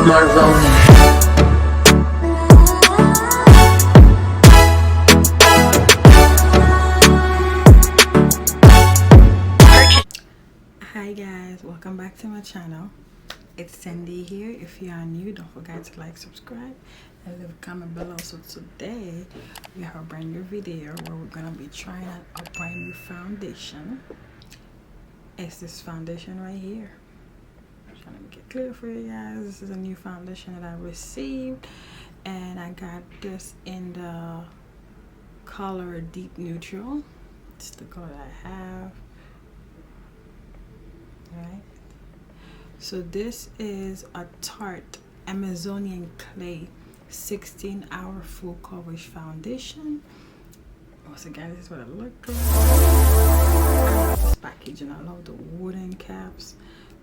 more rolling. Hi guys, welcome back to my channel. It's Sandy here. If you are new, don't forget to like, subscribe, and leave a comment below. So today we have a brand new video where we're gonna be trying out a brand new foundation. It's this foundation right here. I'm trying to make it clear for you guys. This is a new foundation that I received, and I got this in the color Deep Neutral. It's the color that I have. Right, so this is a Tarte Amazonian Clay 16-hour full coverage foundation. Once again, this is what it looks like. I love this packaging. I love the wooden caps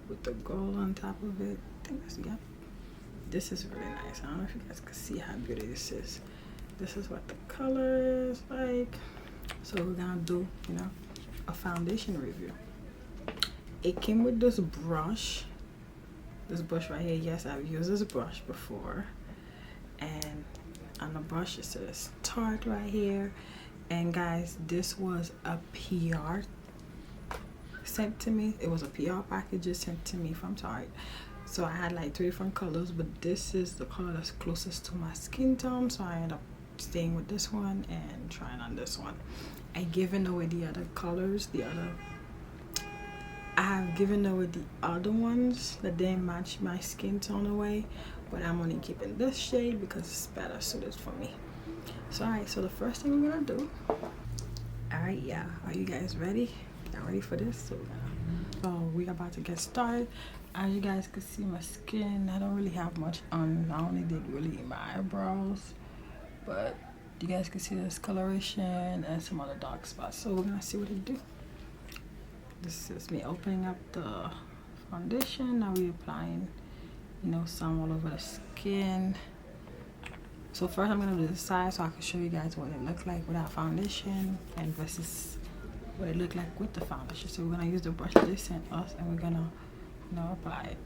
with the gold on top of it. I think that's, yep, this is really nice. I don't know if you guys can see how beautiful this is. This is what the color is like. So we're gonna do, a foundation review. It came with this brush right here. Yes, I've used this brush before, and on the brush it says Tarte right here. And guys, this was a PR sent to me. It was a PR package sent to me from Tarte. So I had like 3 different colors, but this is the color that's closest to my skin tone, so I ended up staying with this one and trying on this one. I given away the other colors, I have given away the other ones that didn't match my skin tone away, but I'm only keeping this shade because it's better suited for me. So alright, so the first thing we're gonna do, alright, yeah, are you guys ready? Y'all ready for this? So we're about to get started. As you guys can see, my skin, I don't really have much on. I only did really my eyebrows, but you guys can see this coloration and some other dark spots. So we're gonna see what it do. This is me opening up the foundation. Now we're applying, some all over the skin. So first I'm gonna do the side so I can show you guys what it looks like without foundation and versus what it looked like with the foundation. So we're gonna use the brush that they sent us, and we're gonna, apply it.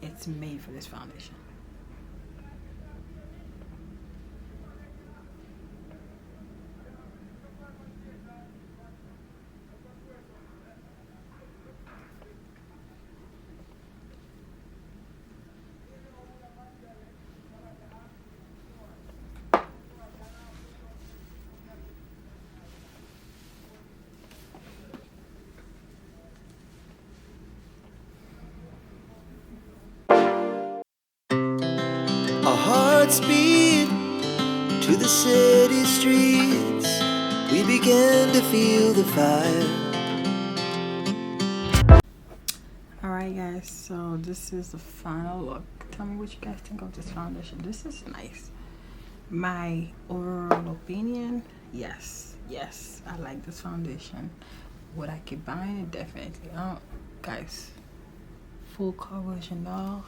It's made for this foundation. Our hearts beat to the city streets. We began to feel the fire. Alright guys, so this is the final look. Tell me what you guys think of this foundation. This is nice. My overall opinion, yes, I like this foundation. Would I keep buying it? Definitely. Guys, full coverage and all.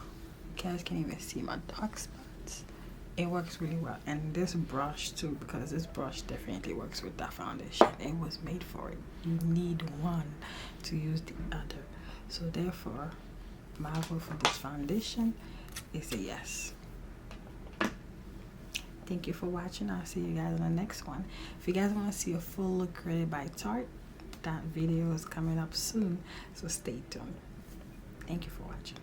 You guys can't even see my dark spots. It works really well. And this brush too, because this brush definitely works with that foundation. It was made for it. You need one to use the other. So therefore, my vote for this foundation is a yes. Thank you for watching. I'll see you guys in the next one. If you guys want to see a full look created by Tarte, that video is coming up soon, so stay tuned. Thank you for watching.